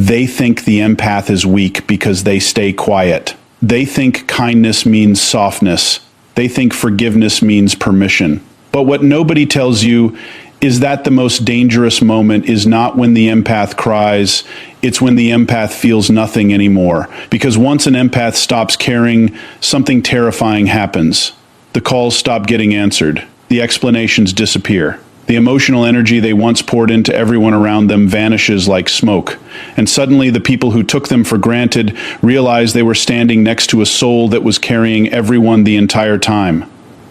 they think the empath is weak because they stay quiet. They think kindness means softness. They think forgiveness means permission. But what nobody tells you is that the most dangerous moment is not when the empath cries, it's when the empath feels nothing anymore. Because once an empath stops caring, something terrifying happens. The calls stop getting answered. The explanations disappear. The emotional energy they once poured into everyone around them vanishes like smoke. And suddenly the people who took them for granted realize they were standing next to a soul that was carrying everyone the entire time.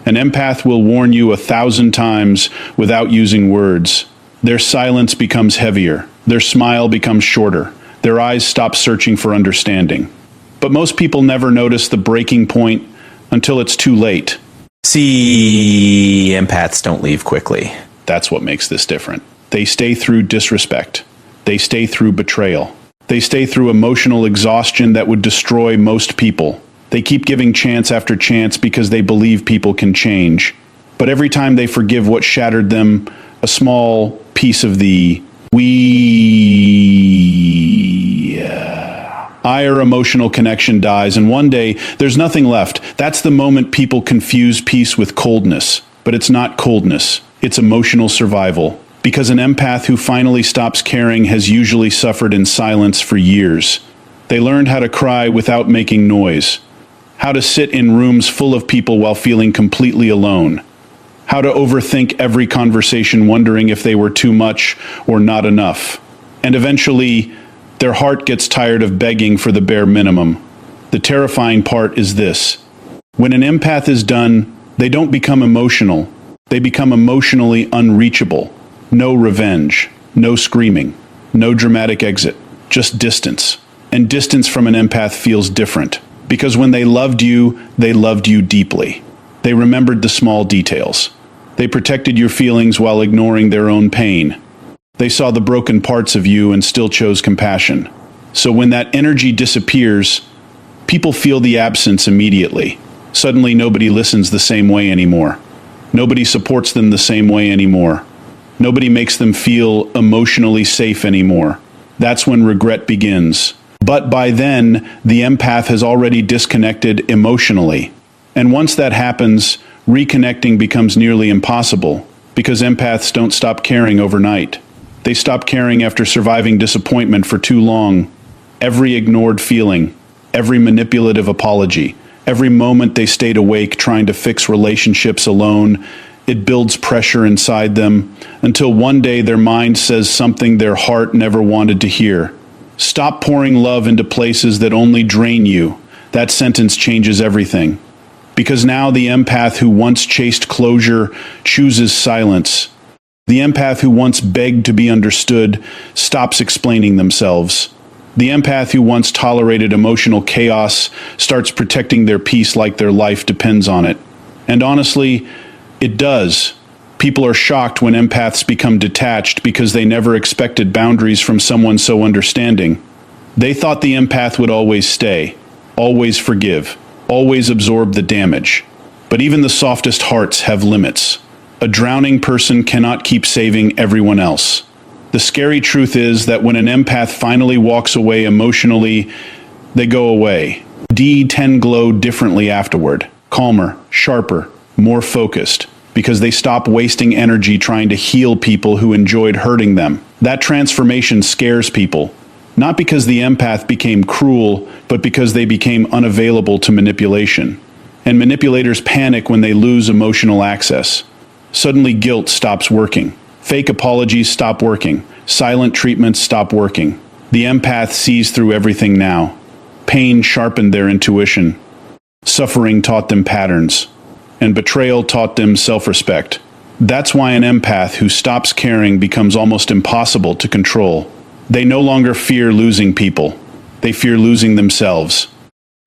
An empath will warn you 1,000 times without using words. Their silence becomes heavier. Their smile becomes shorter. Their eyes stop searching for understanding. But most people never notice the breaking point until it's too late. See, empaths don't leave quickly. That's what makes this different. They stay through disrespect. They stay through betrayal. They stay through emotional exhaustion that would destroy most people. They keep giving chance after chance because they believe people can change. But every time they forgive what shattered them, a small piece of the higher emotional connection dies, and one day there's nothing left. That's the moment people confuse peace with coldness. But it's not coldness, it's emotional survival. Because an empath who finally stops caring has usually suffered in silence for years. They learned how to cry without making noise. How to sit in rooms full of people while feeling completely alone. How to overthink every conversation wondering if they were too much or not enough. And eventually, their heart gets tired of begging for the bare minimum. The terrifying part is this. When an empath is done, they don't become emotional. They become emotionally unreachable. No revenge, no screaming, no dramatic exit, just distance. And distance from an empath feels different. Because when they loved you deeply. They remembered the small details. They protected your feelings while ignoring their own pain. They saw the broken parts of you and still chose compassion. So when that energy disappears, people feel the absence immediately. Suddenly nobody listens the same way anymore. Nobody supports them the same way anymore. Nobody makes them feel emotionally safe anymore. That's when regret begins. But by then, the empath has already disconnected emotionally. And once that happens, reconnecting becomes nearly impossible, because empaths don't stop caring overnight. They stop caring after surviving disappointment for too long. Every ignored feeling, every manipulative apology, every moment they stayed awake trying to fix relationships alone, it builds pressure inside them until one day their mind says something their heart never wanted to hear. Stop pouring love into places that only drain you. That sentence changes everything. Because now the empath who once chased closure chooses silence. The empath who once begged to be understood stops explaining themselves. The empath who once tolerated emotional chaos starts protecting their peace like their life depends on it. And honestly, it does. People are shocked when empaths become detached because they never expected boundaries from someone so understanding. They thought the empath would always stay, always forgive, always absorb the damage. But even the softest hearts have limits. A drowning person cannot keep saving everyone else. The scary truth is that when an empath finally walks away emotionally, they go away. D10 glow differently afterward, calmer, sharper, more focused. Because they stop wasting energy trying to heal people who enjoyed hurting them. That transformation scares people, not because the empath became cruel, but because they became unavailable to manipulation. And manipulators panic when they lose emotional access. Suddenly guilt stops working. Fake apologies stop working. Silent treatments stop working. The empath sees through everything now. Pain sharpened their intuition. Suffering taught them patterns. And betrayal taught them self-respect. That's why an empath who stops caring becomes almost impossible to control. They no longer fear losing people. They fear losing themselves.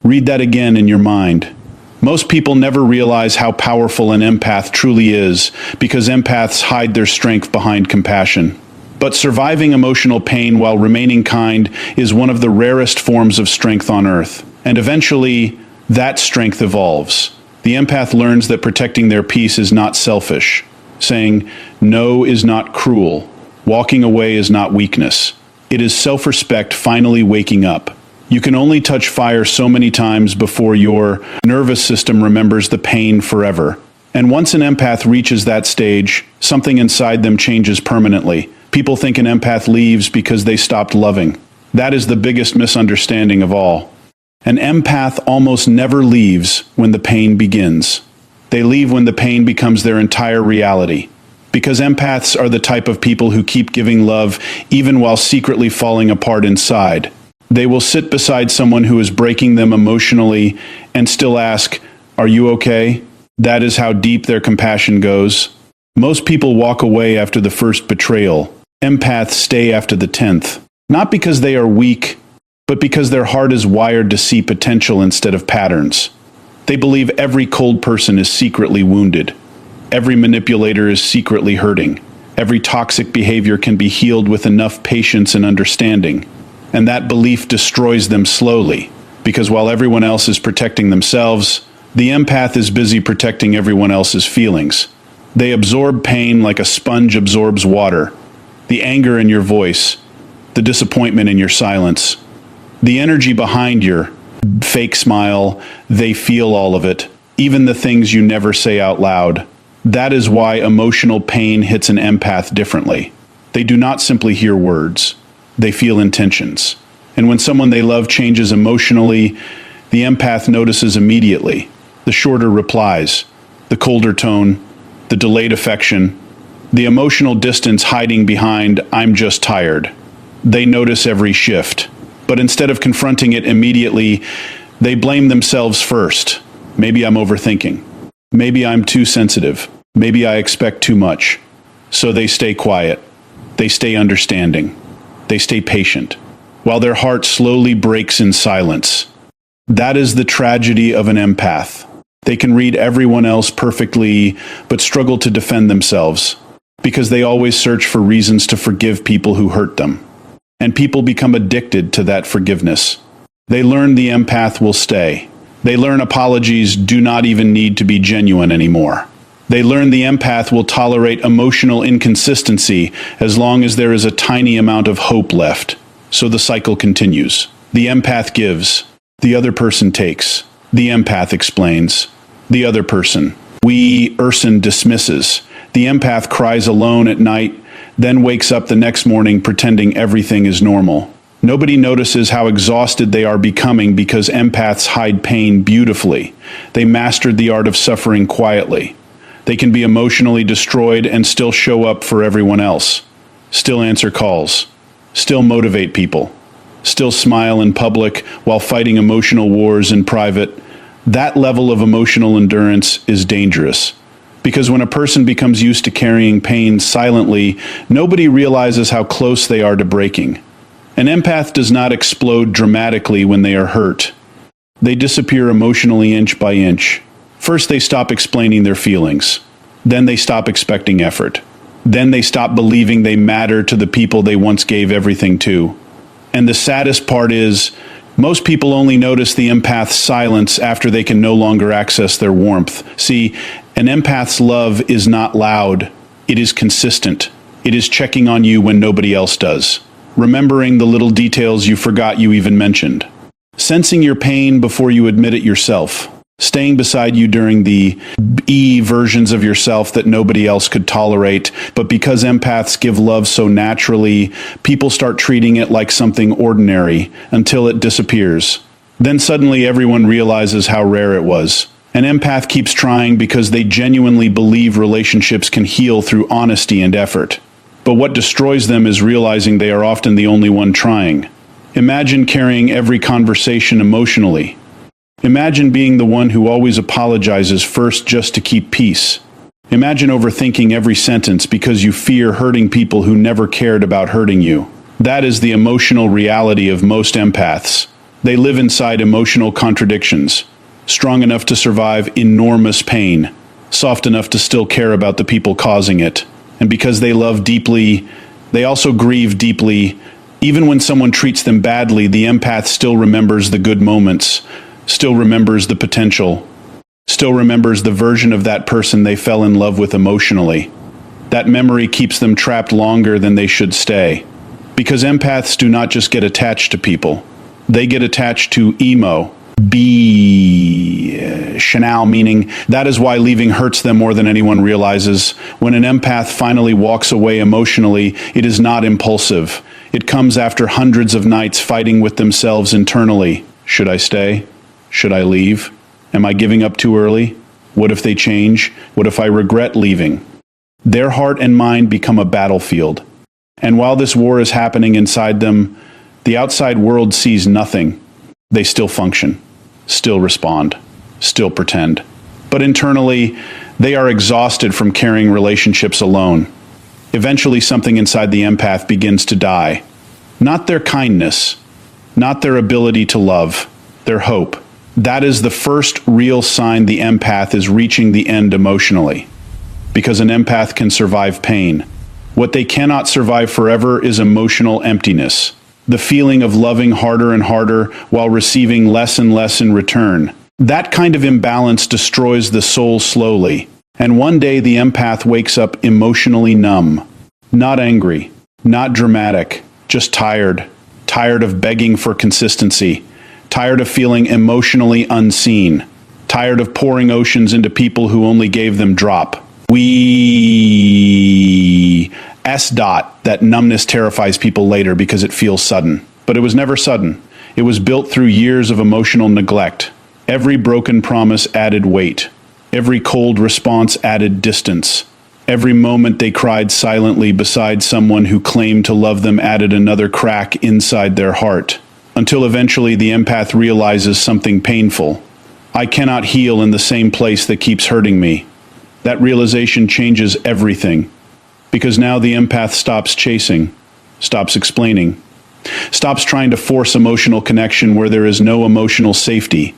Read that again in your mind. Most people never realize how powerful an empath truly is because empaths hide their strength behind compassion. But surviving emotional pain while remaining kind is one of the rarest forms of strength on earth. And eventually, that strength evolves. The empath learns that protecting their peace is not selfish. Saying no is not cruel. Walking away is not weakness. It is self-respect finally waking up. You can only touch fire so many times before your nervous system remembers the pain forever. And once an empath reaches that stage, something inside them changes permanently. People think an empath leaves because they stopped loving. That is the biggest misunderstanding of all. An empath almost never leaves when the pain begins. They leave when the pain becomes their entire reality. Because empaths are the type of people who keep giving love even while secretly falling apart inside. They will sit beside someone who is breaking them emotionally and still ask, "Are you okay?" That is how deep their compassion goes. Most people walk away after the first betrayal. Empaths stay after the 10th. Not because they are weak, but because their heart is wired to see potential instead of patterns. They believe every cold person is secretly wounded. Every manipulator is secretly hurting. Every toxic behavior can be healed with enough patience and understanding. And that belief destroys them slowly, because while everyone else is protecting themselves, the empath is busy protecting everyone else's feelings. They absorb pain like a sponge absorbs water. The anger in your voice, the disappointment in your silence, the energy behind your fake smile, they feel all of it, even the things you never say out loud. That is why emotional pain hits an empath differently. They do not simply hear words. They feel intentions. And when someone they love changes emotionally, the empath notices immediately. The shorter replies, the colder tone, the delayed affection, the emotional distance hiding behind "I'm just tired." They notice every shift. But instead of confronting it immediately, they blame themselves first. Maybe I'm overthinking. Maybe I'm too sensitive. Maybe I expect too much. So they stay quiet. They stay understanding. They stay patient, while their heart slowly breaks in silence. That is the tragedy of an empath. They can read everyone else perfectly, but struggle to defend themselves, because they always search for reasons to forgive people who hurt them. And people become addicted to that forgiveness. They learn the empath will stay. They learn apologies do not even need to be genuine anymore. They learn the empath will tolerate emotional inconsistency as long as there is a tiny amount of hope left. So the cycle continues. The empath gives. The other person takes. The empath explains. The other person, Urson, dismisses. The empath cries alone at night, then wakes up the next morning pretending everything is normal. Nobody notices how exhausted they are becoming because empaths hide pain beautifully. They mastered the art of suffering quietly. They can be emotionally destroyed and still show up for everyone else. Still answer calls. Still motivate people. Still smile in public while fighting emotional wars in private. That level of emotional endurance is dangerous. Because when a person becomes used to carrying pain silently, nobody realizes how close they are to breaking. An empath does not explode dramatically when they are hurt. They disappear emotionally inch by inch. First, they stop explaining their feelings. Then they stop expecting effort. Then they stop believing they matter to the people they once gave everything to. And the saddest part is, most people only notice the empath's silence after they can no longer access their warmth. See, an empath's love is not loud. It is consistent. It is checking on you when nobody else does. Remembering the little details you forgot you even mentioned. Sensing your pain before you admit it yourself. Staying beside you during the versions of yourself that nobody else could tolerate. But because empaths give love so naturally, people start treating it like something ordinary until it disappears. Then suddenly everyone realizes how rare it was. An empath keeps trying because they genuinely believe relationships can heal through honesty and effort. But what destroys them is realizing they are often the only one trying. Imagine carrying every conversation emotionally. Imagine being the one who always apologizes first just to keep peace. Imagine overthinking every sentence because you fear hurting people who never cared about hurting you. That is the emotional reality of most empaths. They live inside emotional contradictions, strong enough to survive enormous pain, soft enough to still care about the people causing it. And because they love deeply, they also grieve deeply. Even when someone treats them badly, the empath still remembers the good moments, still remembers the potential, still remembers the version of that person they fell in love with emotionally. That memory keeps them trapped longer than they should stay. Because empaths do not just get attached to people. They get attached to Chanel, meaning that is why leaving hurts them more than anyone realizes. When an empath finally walks away emotionally, it is not impulsive. It comes after hundreds of nights fighting with themselves internally. Should I stay? Should I leave? Am I giving up too early? What if they change? What if I regret leaving? Their heart and mind become a battlefield. And while this war is happening inside them, the outside world sees nothing. They still function, still respond, still pretend. But internally, they are exhausted from carrying relationships alone. Eventually, something inside the empath begins to die. Not their kindness, not their ability to love, their hope. That is the first real sign the empath is reaching the end emotionally. Because an empath can survive pain. What they cannot survive forever is emotional emptiness. The feeling of loving harder and harder while receiving less and less in return. That kind of imbalance destroys the soul slowly. And one day the empath wakes up emotionally numb. Not angry, not dramatic, just tired. Tired of begging for consistency. Tired of feeling emotionally unseen. Tired of pouring oceans into people who only gave them drop. That numbness terrifies people later because it feels sudden. But it was never sudden. It was built through years of emotional neglect. Every broken promise added weight. Every cold response added distance. Every moment they cried silently beside someone who claimed to love them added another crack inside their heart. Until eventually the empath realizes something painful. I cannot heal in the same place that keeps hurting me. That realization changes everything. Because now the empath stops chasing, stops explaining, stops trying to force emotional connection where there is no emotional safety.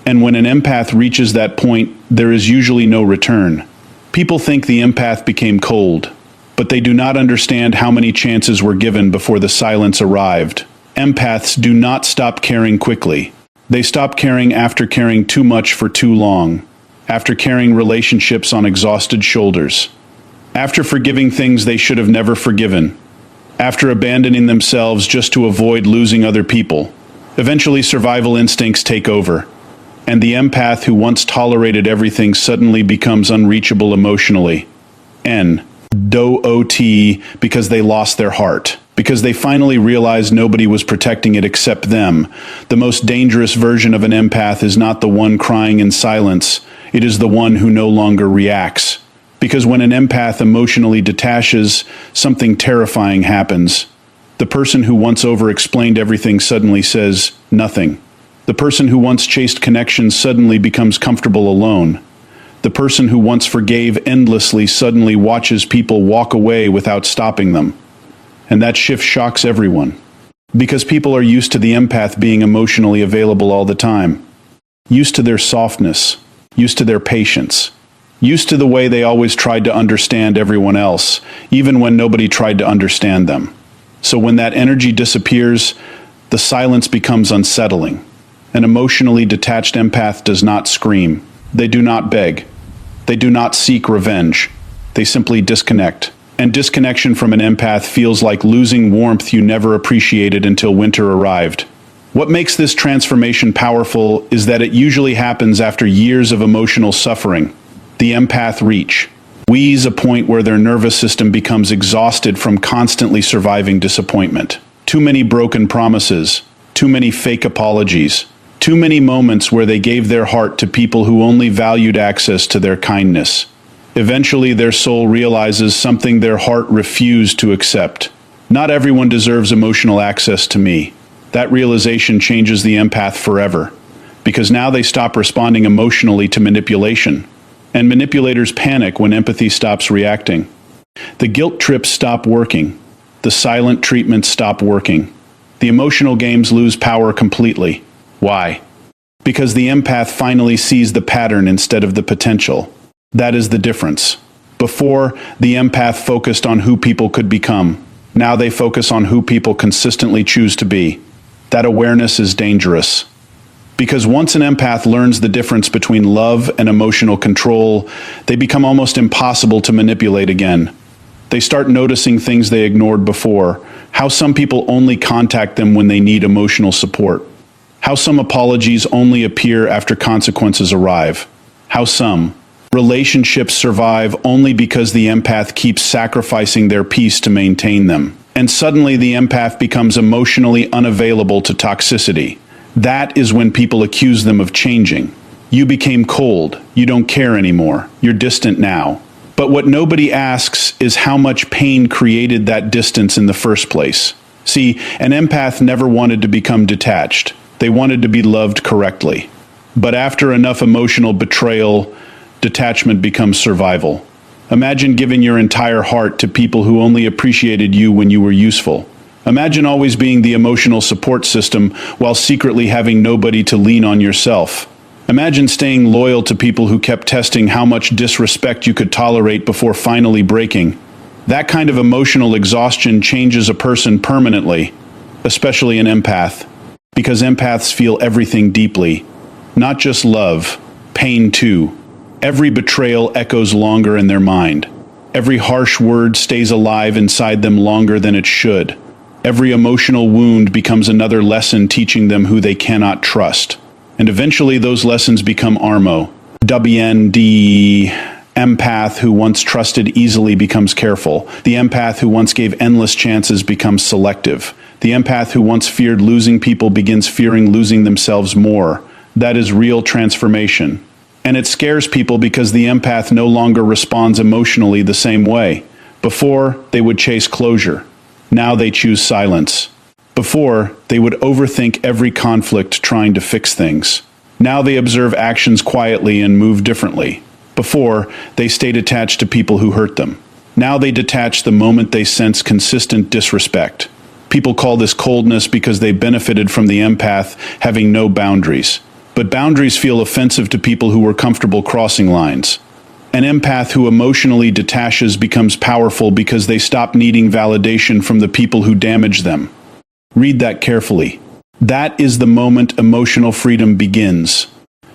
And when an empath reaches that point, there is usually no return. People think the empath became cold, but they do not understand how many chances were given before the silence arrived. Empaths do not stop caring quickly. They stop caring after caring too much for too long, after carrying relationships on exhausted shoulders, after forgiving things they should have never forgiven, after abandoning themselves just to avoid losing other people. Eventually, survival instincts take over, and the empath who once tolerated everything suddenly becomes unreachable emotionally. Because they lost their heart. Because they finally realized nobody was protecting it except them. The most dangerous version of an empath is not the one crying in silence. It is the one who no longer reacts. Because when an empath emotionally detaches, something terrifying happens. The person who once over-explained everything suddenly says nothing. The person who once chased connection suddenly becomes comfortable alone. The person who once forgave endlessly suddenly watches people walk away without stopping them. And that shift shocks everyone. Because people are used to the empath being emotionally available all the time. Used to their softness. Used to their patience. Used to the way they always tried to understand everyone else, even when nobody tried to understand them. So when that energy disappears, the silence becomes unsettling. An emotionally detached empath does not scream. They do not beg. They do not seek revenge. They simply disconnect. And disconnection from an empath feels like losing warmth you never appreciated until winter arrived. What makes this transformation powerful is that it usually happens after years of emotional suffering. The empath reach a point where their nervous system becomes exhausted from constantly surviving disappointment. Too many broken promises, too many fake apologies, too many moments where they gave their heart to people who only valued access to their kindness. Eventually, their soul realizes something their heart refused to accept. Not everyone deserves emotional access to me. That realization changes the empath forever, because now they stop responding emotionally to manipulation. And manipulators panic when empathy stops reacting. The guilt trips stop working. The silent treatments stop working. The emotional games lose power completely. Why? Because the empath finally sees the pattern instead of the potential. That is the difference. Before, the empath focused on who people could become. Now they focus on who people consistently choose to be. That awareness is dangerous. Because once an empath learns the difference between love and emotional control, they become almost impossible to manipulate again. They start noticing things they ignored before, How some people only contact them when they need emotional support. How some apologies only appear after consequences arrive. How some relationships survive only because the empath keeps sacrificing their peace to maintain them. And suddenly the empath becomes emotionally unavailable to toxicity. That is when people accuse them of changing. You became cold. You don't care anymore. You're distant now. But what nobody asks is how much pain created that distance in the first place. See, an empath never wanted to become detached. They wanted to be loved correctly. But after enough emotional betrayal, detachment becomes survival. Imagine giving your entire heart to people who only appreciated you when you were useful. Imagine always being the emotional support system while secretly having nobody to lean on yourself. Imagine staying loyal to people who kept testing how much disrespect you could tolerate before finally breaking. That kind of emotional exhaustion changes a person permanently, especially an empath, because empaths feel everything deeply, not just love, pain too. Every betrayal echoes longer in their mind. Every harsh word stays alive inside them longer than it should. Every emotional wound becomes another lesson teaching them who they cannot trust. And eventually those lessons become armo. WND. Empath who once trusted easily becomes careful. The empath who once gave endless chances becomes selective. The empath who once feared losing people begins fearing losing themselves more. That is real transformation. And it scares people because the empath no longer responds emotionally the same way. Before, they would chase closure. Now they choose silence. Before, they would overthink every conflict trying to fix things. Now they observe actions quietly and move differently. Before, they stayed attached to people who hurt them. Now they detach the moment they sense consistent disrespect. People call this coldness because they benefited from the empath having no boundaries. But boundaries feel offensive to people who were comfortable crossing lines. An empath who emotionally detaches becomes powerful because they stop needing validation from the people who damage them. Read that carefully. That is the moment emotional freedom begins.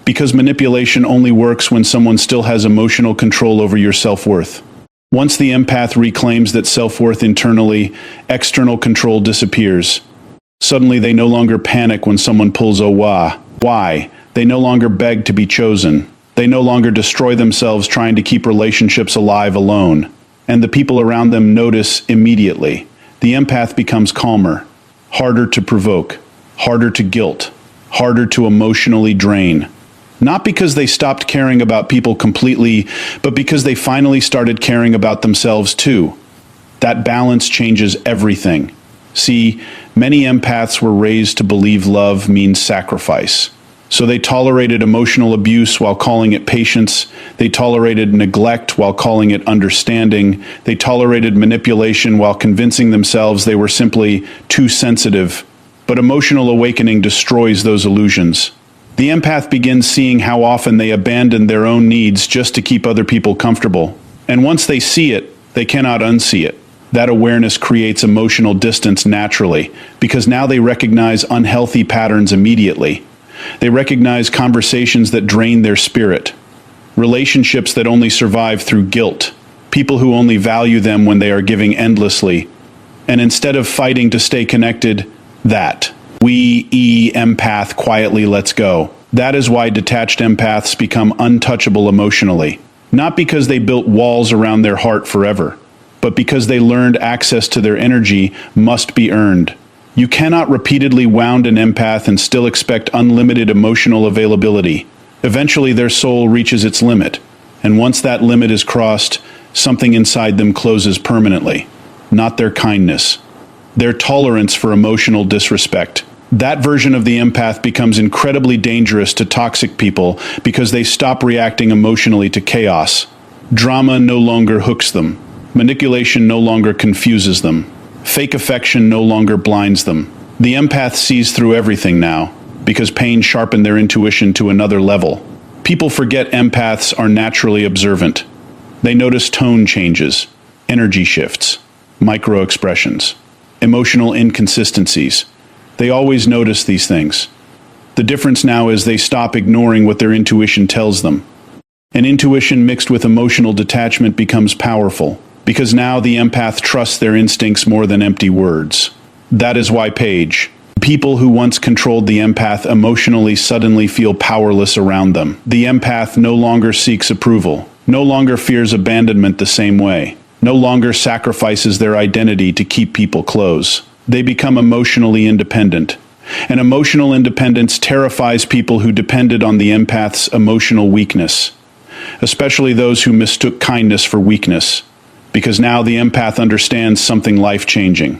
Because manipulation only works when someone still has emotional control over your self-worth. Once the empath reclaims that self-worth internally, external control disappears. Suddenly they no longer panic when someone pulls a why? They no longer beg to be chosen. They no longer destroy themselves trying to keep relationships alive alone. And the people around them notice immediately. The empath becomes calmer, harder to provoke, harder to guilt, harder to emotionally drain. Not because they stopped caring about people completely, but because they finally started caring about themselves too. That balance changes everything. See, many empaths were raised to believe love means sacrifice. So they tolerated emotional abuse while calling it patience. They tolerated neglect while calling it understanding. They tolerated manipulation while convincing themselves they were simply too sensitive. But emotional awakening destroys those illusions. The empath begins seeing how often they abandon their own needs just to keep other people comfortable. And once they see it, they cannot unsee it. That awareness creates emotional distance naturally, because now they recognize unhealthy patterns immediately. They recognize conversations that drain their spirit, relationships that only survive through guilt, people who only value them when they are giving endlessly. And instead of fighting to stay connected, empath quietly lets go. That is why detached empaths become untouchable emotionally. Not because they built walls around their heart forever, but because they learned access to their energy must be earned. You cannot repeatedly wound an empath and still expect unlimited emotional availability. Eventually their soul reaches its limit, and once that limit is crossed, something inside them closes permanently. Not their kindness, their tolerance for emotional disrespect. That version of the empath becomes incredibly dangerous to toxic people because they stop reacting emotionally to chaos. Drama no longer hooks them. Manipulation no longer confuses them. Fake affection no longer blinds them. The empath sees through everything now, because pain sharpened their intuition to another level. People forget empaths are naturally observant. They notice tone changes, energy shifts, micro-expressions, emotional inconsistencies. They always notice these things. The difference now is they stop ignoring what their intuition tells them. And intuition mixed with emotional detachment becomes powerful, because now the empath trusts their instincts more than empty words. That is why people who once controlled the empath emotionally suddenly feel powerless around them. The empath no longer seeks approval, no longer fears abandonment the same way, no longer sacrifices their identity to keep people close. They become emotionally independent. And emotional independence terrifies people who depended on the empath's emotional weakness, especially those who mistook kindness for weakness, because now the empath understands something life-changing.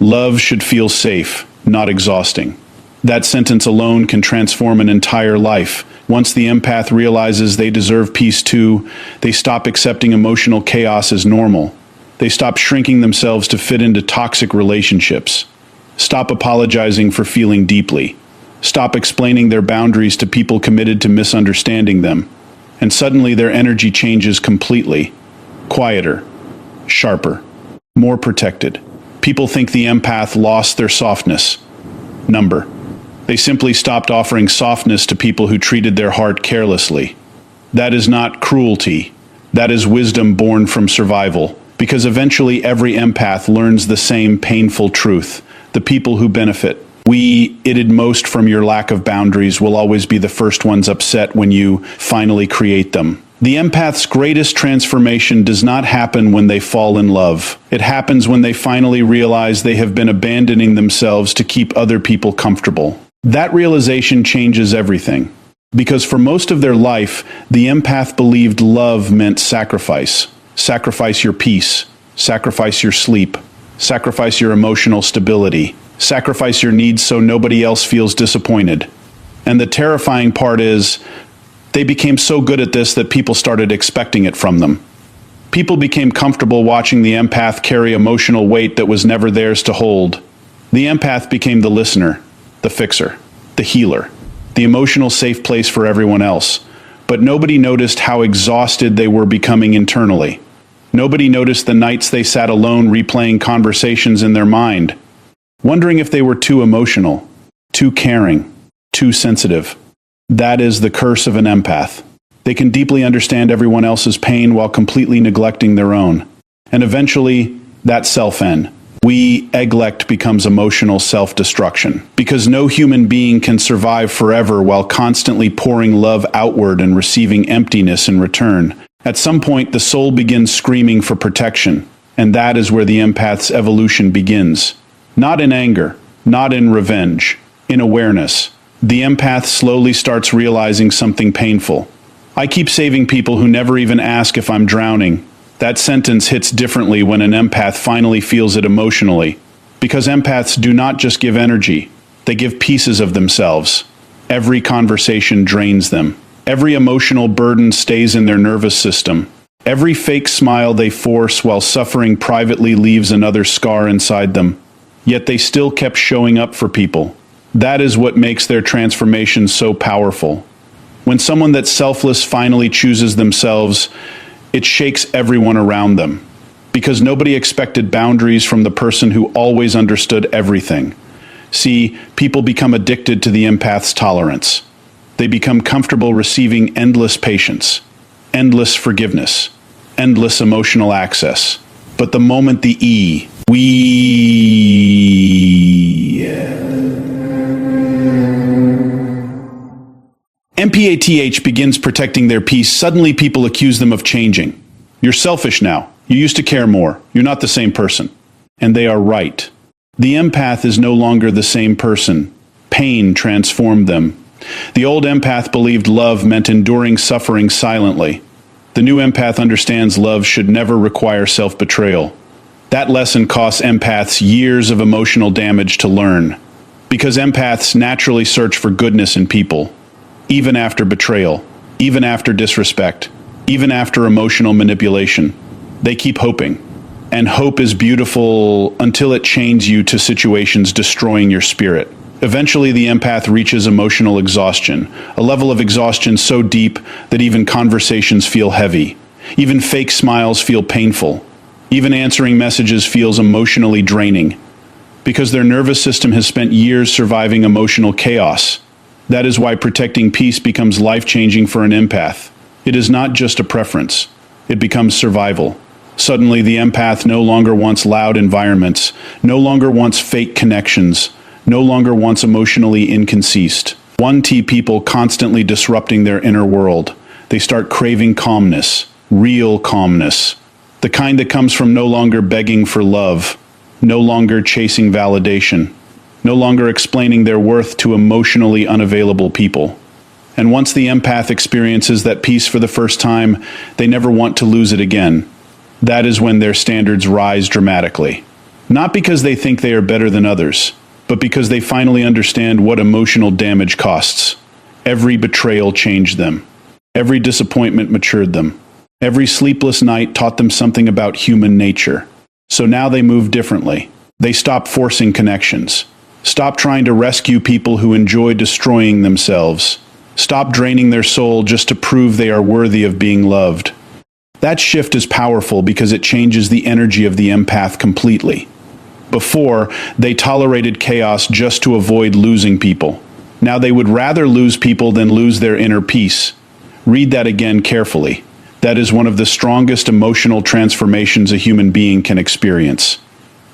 Love should feel safe, not exhausting. That sentence alone can transform an entire life. Once the empath realizes they deserve peace too, they stop accepting emotional chaos as normal. They stop shrinking themselves to fit into toxic relationships. Stop apologizing for feeling deeply. Stop explaining their boundaries to people committed to misunderstanding them. And suddenly their energy changes completely. Quieter, sharper, more protected. People think the empath lost their softness. They simply stopped offering softness to people who treated their heart carelessly. That is not cruelty. That is wisdom born from survival. Because eventually every empath learns the same painful truth. The people who benefit most from your lack of boundaries will always be the first ones upset when you finally create them. The empath's greatest transformation does not happen when they fall in love. It happens when they finally realize they have been abandoning themselves to keep other people comfortable. That realization changes everything. Because for most of their life, the empath believed love meant sacrifice. Sacrifice your peace. Sacrifice your sleep. Sacrifice your emotional stability. Sacrifice your needs so nobody else feels disappointed. And the terrifying part is, they became so good at this that people started expecting it from them. People became comfortable watching the empath carry emotional weight that was never theirs to hold. The empath became the listener, the fixer, the healer, the emotional safe place for everyone else. But nobody noticed how exhausted they were becoming internally. Nobody noticed the nights they sat alone replaying conversations in their mind, wondering if they were too emotional, too caring, too sensitive. That is the curse of an empath. They can deeply understand everyone else's pain while completely neglecting their own. And eventually, that neglect becomes emotional self-destruction. Because no human being can survive forever while constantly pouring love outward and receiving emptiness in return. At some point, the soul begins screaming for protection. And that is where the empath's evolution begins. Not in anger, not in revenge, in awareness. The empath slowly starts realizing something painful. I keep saving people who never even ask if I'm drowning. That sentence hits differently when an empath finally feels it emotionally. Because empaths do not just give energy, they give pieces of themselves. Every conversation drains them. Every emotional burden stays in their nervous system. Every fake smile they force while suffering privately leaves another scar inside them. Yet they still kept showing up for people. That is what makes their transformation so powerful. When someone that's selfless finally chooses themselves, it shakes everyone around them. Because nobody expected boundaries from the person who always understood everything. See, people become addicted to the empath's tolerance. They become comfortable receiving endless patience, endless forgiveness, endless emotional access. But the moment empath begins protecting their peace, suddenly people accuse them of changing. You're selfish now. You used to care more. You're not the same person. And they are right. The empath is no longer the same person. Pain transformed them. The old empath believed love meant enduring suffering silently. The new empath understands love should never require self-betrayal. That lesson costs empaths years of emotional damage to learn. Because empaths naturally search for goodness in people. Even after betrayal, even after disrespect, even after emotional manipulation. They keep hoping. And hope is beautiful until it chains you to situations destroying your spirit. Eventually, the empath reaches emotional exhaustion, a level of exhaustion so deep that even conversations feel heavy. Even fake smiles feel painful. Even answering messages feels emotionally draining. Because their nervous system has spent years surviving emotional chaos. That is why protecting peace becomes life-changing for an empath. It is not just a preference. It becomes survival. Suddenly, the empath no longer wants loud environments, no longer wants fake connections, no longer wants emotionally inconceased. 1T people constantly disrupting their inner world. They start craving calmness, real calmness. The kind that comes from no longer begging for love, no longer chasing validation, no longer explaining their worth to emotionally unavailable people. And once the empath experiences that peace for the first time, they never want to lose it again. That is when their standards rise dramatically. Not because they think they are better than others, but because they finally understand what emotional damage costs. Every betrayal changed them. Every disappointment matured them. Every sleepless night taught them something about human nature. So now they move differently. They stop forcing connections. Stop trying to rescue people who enjoy destroying themselves. Stop draining their soul just to prove they are worthy of being loved. That shift is powerful because it changes the energy of the empath completely. Before, they tolerated chaos just to avoid losing people. Now they would rather lose people than lose their inner peace. Read that again carefully. That is one of the strongest emotional transformations a human being can experience.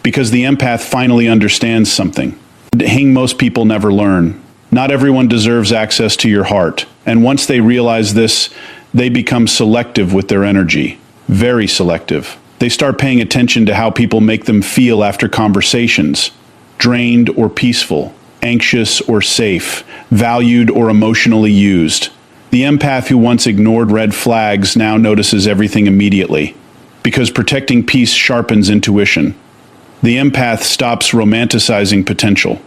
Because the empath finally understands something. Most people never learn. Not everyone deserves access to your heart. And once they realize this, they become selective with their energy. Very selective. They start paying attention to how people make them feel after conversations. Drained or peaceful. Anxious or safe. Valued or emotionally used. The empath who once ignored red flags now notices everything immediately. Because protecting peace sharpens intuition. The empath stops romanticizing potential.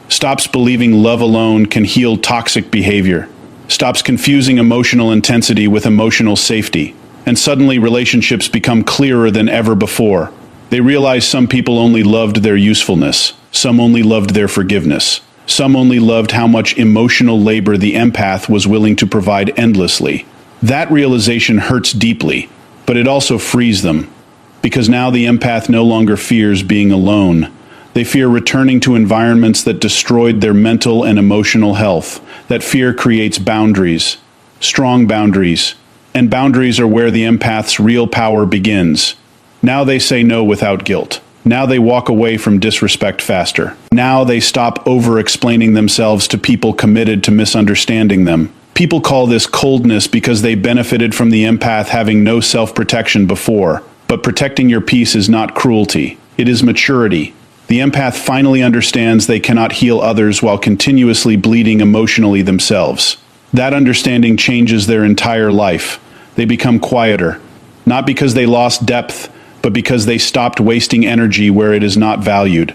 Stops believing love alone can heal toxic behavior. Stops confusing emotional intensity with emotional safety. And suddenly relationships become clearer than ever before. They realize some people only loved their usefulness. Some only loved their forgiveness. Some only loved how much emotional labor the empath was willing to provide endlessly. That realization hurts deeply, but it also frees them. Because now the empath no longer fears being alone. They fear returning to environments that destroyed their mental and emotional health. That fear creates boundaries, strong boundaries. And boundaries are where the empath's real power begins. Now they say no without guilt. Now they walk away from disrespect faster. Now they stop over-explaining themselves to people committed to misunderstanding them. People call this coldness because they benefited from the empath having no self-protection before. But protecting your peace is not cruelty. It is maturity. The empath finally understands they cannot heal others while continuously bleeding emotionally themselves. That understanding changes their entire life. They become quieter. Not because they lost depth, but because they stopped wasting energy where it is not valued.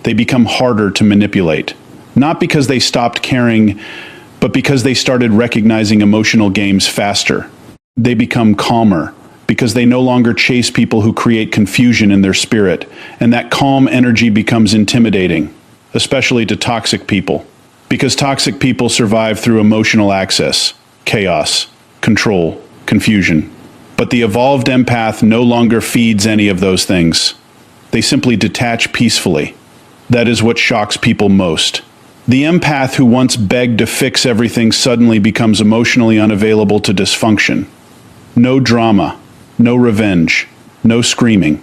They become harder to manipulate. Not because they stopped caring, but because they started recognizing emotional games faster. They become calmer, because they no longer chase people who create confusion in their spirit, and that calm energy becomes intimidating, especially to toxic people. Because toxic people survive through emotional access, chaos, control, confusion. But the evolved empath no longer feeds any of those things. They simply detach peacefully. That is what shocks people most. The empath who once begged to fix everything suddenly becomes emotionally unavailable to dysfunction. No drama, no revenge, no screaming,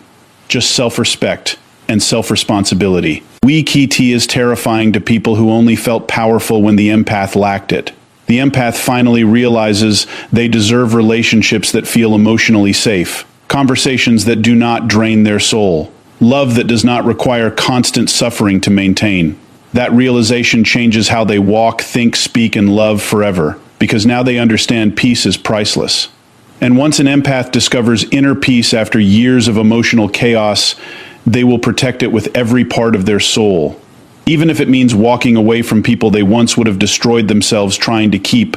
just self-respect and self-responsibility. Weak ET is terrifying to people who only felt powerful when the empath lacked it. The empath finally realizes they deserve relationships that feel emotionally safe, conversations that do not drain their soul, love that does not require constant suffering to maintain. That realization changes how they walk, think, speak, and love forever, because now they understand peace is priceless. And once an empath discovers inner peace after years of emotional chaos, they will protect it with every part of their soul. Even if it means walking away from people they once would have destroyed themselves trying to keep.